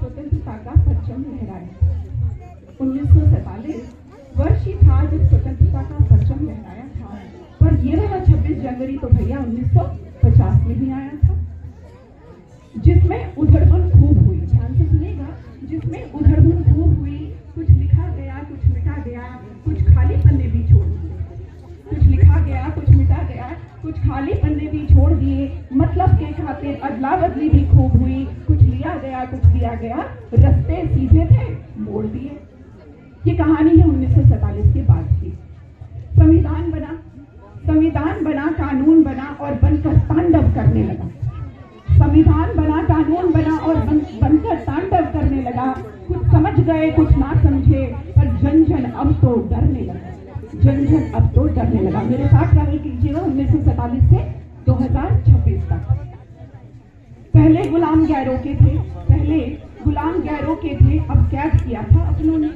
स्वतंत्रता का परचम लहराया। 1947 वर्ष ही था जब स्वतंत्रता का परचम लहराया था, पर ये वाला 26 जनवरी तो भैया 1950 में ही आया था, जिसमें उधड़बुन खूब हुई। ध्यान से सुनिएगा, जिसमें उधड़बुन खूब हुई। कुछ लिखा गया, कुछ मिटा गया, कुछ खाली पन्ने भी छोड़ दिए। कुछ लिखा गया, कुछ मिटा गया, कुछ खाली पन्ने भी छोड़ दिए। मतलब के खातिर अदला बदली भी खूब हुई। कुछ लिया गया, कुछ दिया गया, रास्ते सीधे थे, मोड़ दिए। ये कहानी है 1947 के बाद की। संविधान बना, कानून बना और बनकर तांडव करने लगा। संविधान बना, कानून बना और बनकर तांडव करने लगा। कुछ समझ गए, कुछ ना समझे, पर जन जन अब तो डरने लगा। जन जन अब तो डरने लगा। मेरे साथ ट्रैवल कीजिएगा 1947 से 2026 तक। पहले गुलाम गैरों के थे, अब कैद किया था अपनों ने।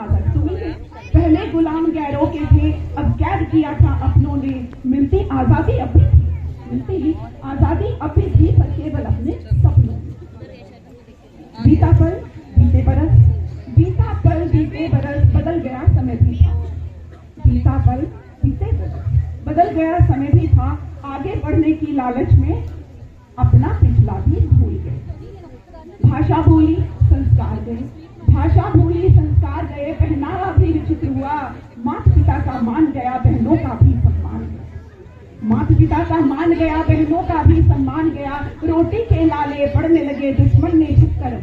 आजाद सुनिए, पहले गुलाम गैरों के थे, अब कैद किया था अपनों ने। मिलती आजादी अपनी थी, पर केवल अपने सपनों में। बीता पल बीते बरस, बदल गया समय भी था। बीता पल बीते बरस, बदल गया समय भी था। आगे बढ़ने की लालच में अपना पिछला भी भूल गए। भाषा भूली, संस्कार गए, पहनावा भी विचित्र हुआ। माता पिता का मान गया, बहनों का भी सम्मान गया। रोटी के लाले पड़ने लगे, दुश्मन ने छिपकर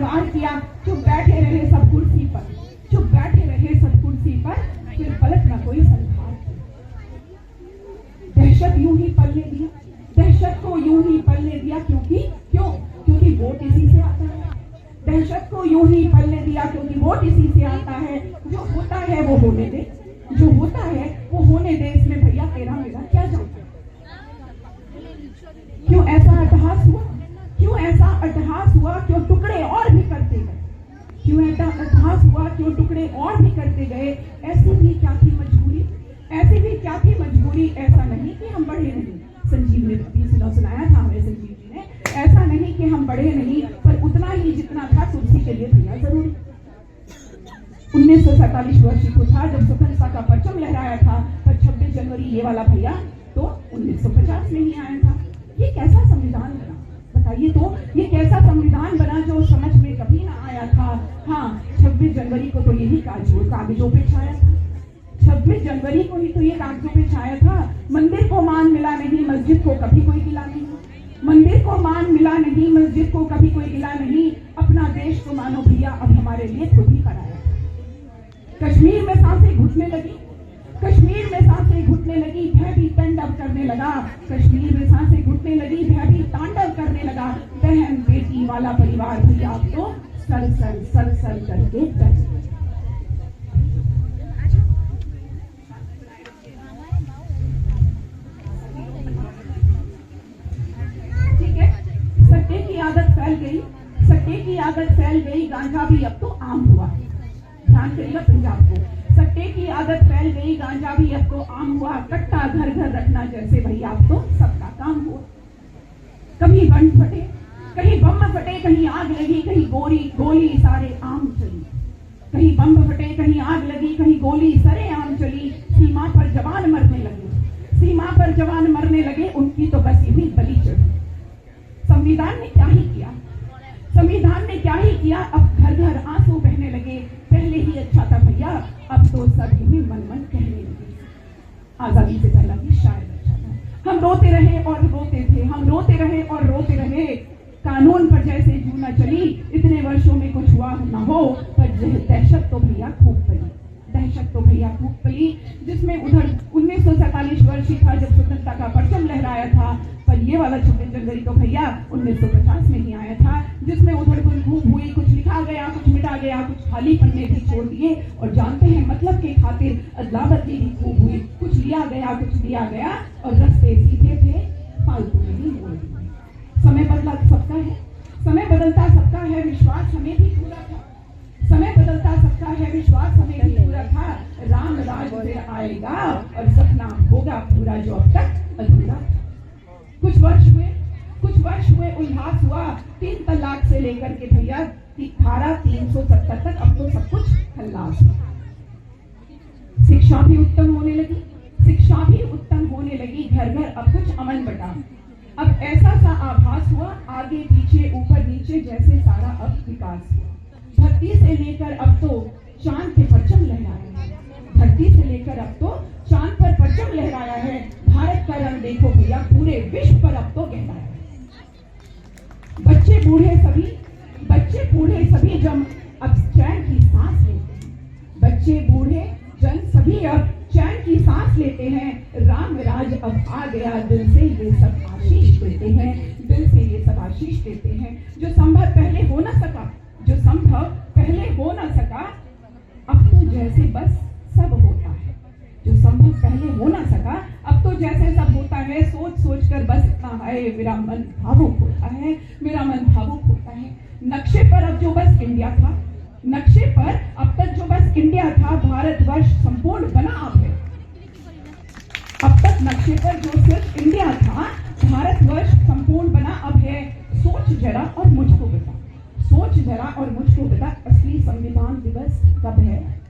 वार किया। चुप बैठे रहे सब कुर्सी पर, फिर पलट न कोई संसार। दहशत को यूं ही पलने दिया, क्योंकि वोट इसी से आता है। दहशत को यूं ही पलने दिया, क्योंकि वोट इसी से आता है। जो होता है वो होने दे, इसमें भैया तेरा मेरा क्या जाता है। क्यों ऐसा अट्टहास हुआ, क्यों टुकड़े और भी करते गए। ऐसी भी क्या थी मजबूरी, ऐसा नहीं कि हम बढ़े नहीं। संजीव ने सुनाया था हमें, संजीव जी ने, ऐसा नहीं कि हम बढ़े नहीं, पर उतना ही जितना था कुर्सी के लिए भैया जरूरी। 1947 वर्ष ही था जब स्वतंत्रता का परचम लहराया था, पर 26 जनवरी ये वाला भैया तो 1950 में ही आया था। ये कैसा संविधान बना, बताइए तो, ये कैसा संविधान बना जो समझ में कभी ना आया था। हाँ, 26 जनवरी को तो यही कागजों पे छाया था। 26 जनवरी को ही तो ये कागजों पे छाया था। मंदिर को मान मिला नहीं, मस्जिद को कभी कोई गिला नहीं। अपना देश तो मानो भैया अब हमारे लिए खुद ही कराया। कश्मीर में सांसें घुटने लगी, भय भी तांडव करने लगा। बहन बेटी वाला परिवार भैया अब तो सर करके बैठ गए। ठीक है, सट्टे की आदत फैल गई, गांजा भी अब तो आम हुआ। ध्यान करिएगा पंजाब को, सट्टे की आदत फैल गई, गांजा भी अब तो आम हुआ। कट्टा घर घर रखना जैसे भैया अब तो सबका काम हुआ। कहीं बम फटे, कहीं आग लगी, कहीं गोली सारे आम चली। कहीं बम फटे, कहीं आग लगी, कहीं गोली सरे आम चली। सीमा पर जवान मरने लगे, उनकी तो बस यही बलि चढ़ी। संविधान ने क्या ही किया, अब घर घर आंसू बहने लगे। पहले ही अच्छा था भैया, अब तो सब ही मन कहने लगे। आजादी से पहला भी शायद अच्छा था। हम रोते रहे और रोते रहे। कानून पर जैसे जू न चली, इतने वर्षों में कुछ हुआ न हो, पर दहशत तो भैया खूब पली। जिसमें उधर 1947 वर्ष ही था जब स्वतंत्रता का परचम लहराया था, पर ये वाला 26 जनवरी तो भैया 1950 में ही आया था, जिसमें उधड़बुन खूब हुई। कुछ लिखा गया, कुछ मिटा गया, कुछ खाली पन्ने भी छोड़ दिए। और जानते हैं मतलब के खातिर अदला बदली भी खूब हुई। कुछ लिया गया, कुछ दिया गया, और रास्ते सीधे थे, फालतू में ही मोड़ दिए। समय बदलता सबका है, विश्वास हमें भी पूरा था। राम राज फिर आएगा और सपना होगा पूरा जो अब तक अधूरा। कुछ वर्ष उल्लास हुआ 3 तलाक से लेकर के भैया धारा 370 तक, अब तो सब कुछ खल्लास है। शिक्षा भी उत्तम होने लगी, शिक्षा भी उत्तम होने लगी, घर घर अब कुछ अमन बटा। अब ऐसा सा आभास हुआ आगे पीछे ऊपर नीचे जैसे सारा अब विकास हुआ। धरती से लेकर अब तो चांद पे परचम लहराया है, धरती से लेकर अब तो चांद पर परचम लहराया है। भारत का रंग देखो भैया पूरे विश्व पर अब तो गहराया है। बच्चे बूढ़े सभी जब अब चैन की सांस लेते हैं, बच्चे बूढ़े जन सभी अब चैन की सांस लेते हैं। राम राज अब आ गया, दिल से ये सब आशीष देते हैं, दिल से ये सब आशीष देते हैं। जो संभव पहले हो ना सका, जो संभव पहले हो ना सका, अब तो जैसे बस सब होता है। जो संभव पहले हो ना सका, अब तो जैसे सब होता है। सोच सोच कर बस इतना है, मेरा मन भावुक होता है, मेरा मन भावुक होता है। नक्शे पर अब जो बस इंडिया था, नक्शे पर अब तक जो बस इंडिया था, भारतवर्ष संपूर्ण बना अब है। अब तक नक्शे पर जो सिर्फ इंडिया था, भारतवर्ष संपूर्ण बना अब है। सोच जरा और मुझको बता, सोच जरा और मुझको बता, असली संविधान दिवस कब है?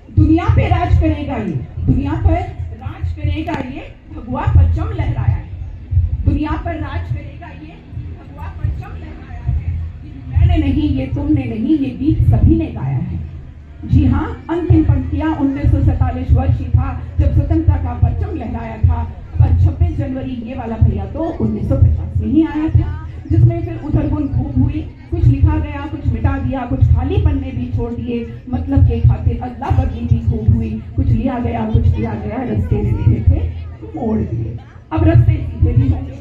दुनिया पे राज करेगा ये, दुनिया पर राज करेगा ये, भगवा परचम लहराया है। दुनिया पर राज करेगा ये, भगवा परचम लहराया है। ये मैंने नहीं, ये तुमने नहीं, ये गीत सभी ने गाया है। जी हाँ, अंतिम पंक्तियां 1947 वर्ष ही था जब स्वतंत्रता का परचम लहराया था। पर 26 जनवरी ये वाला भैया तो 1950 में ही आया था, जिसमें फिर उधरबुन खूब हुई। कुछ लिखा गया, कुछ मिटा दिया, कुछ खाली पन्ने भी छोड़ दिए, मतलब के खातिर अदला बदली भी खूब हुई। कुछ लिया गया, कुछ दिया गया, रस्ते सीधे थे मोड़ दिए। अब रस्ते सीधे भी होंगे,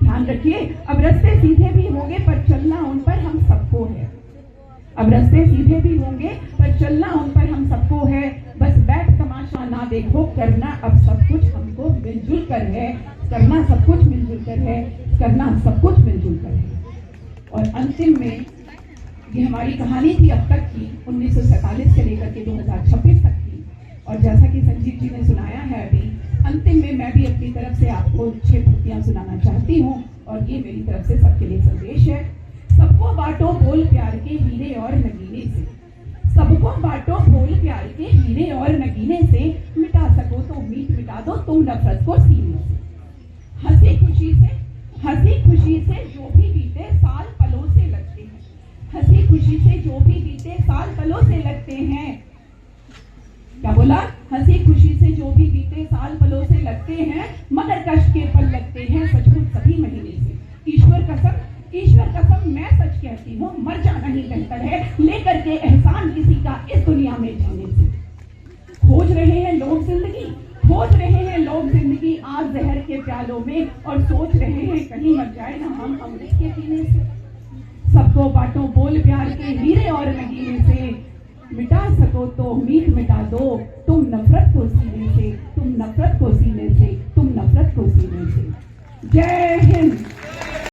ध्यान रखिए, अब रस्ते सीधे भी होंगे पर चलना उन पर हम सबको है। अब रस्ते सीधे भी होंगे पर चलना उन पर हम सबको है। बस बैठ तमाशा ना देखो, करना अब सब कुछ हमको मिलजुल कर है, करना सब कुछ मिलजुल कर है, करना सब कुछ मिलजुल कर है। और अंतिम में ये हमारी कहानी थी अब तक की, 1947 से लेकर के 2026 तक की। और जैसा कि संजीव जी ने सुनाया है अभी, अंतिम में मैं भी अपनी तरफ से आपको 6 पंक्तियां सुनाना चाहती हूँ, और ये मेरी तरफ से सबके लिए संदेश है। सबको बांटो बोल प्यार के हीरे और नगीने से, सबको बांटो बोल प्यार के हीरे और नगीने से, मिटा सको तो मीट मिटा दो तुम नफरत को सीने से। हंसी खुशी से जो भी बीते साल पलों से लगते हैं, हंसी खुशी से जो भी बीते साल पलों से लगते हैं। क्या बोला? हंसी खुशी से जो भी बीते साल पलों से लगते हैं, मगर कष्ट के पल लगते हैं सचमुच सभी महीने से। ईश्वर कसम मैं सच कहती हूँ, मर जाना ही बेहतर है लेकर के एहसान किसी का इस दुनिया में जीने से। खोज रहे हैं लोग जिंदगी आज जहर के प्यालों में, और सोच रहे हैं कहीं मर जाए ना हम अमृत के पीने से। सबको बांटो बोल प्यार के हीरे और नगीने से, मिटा सको तो मीट मिटा दो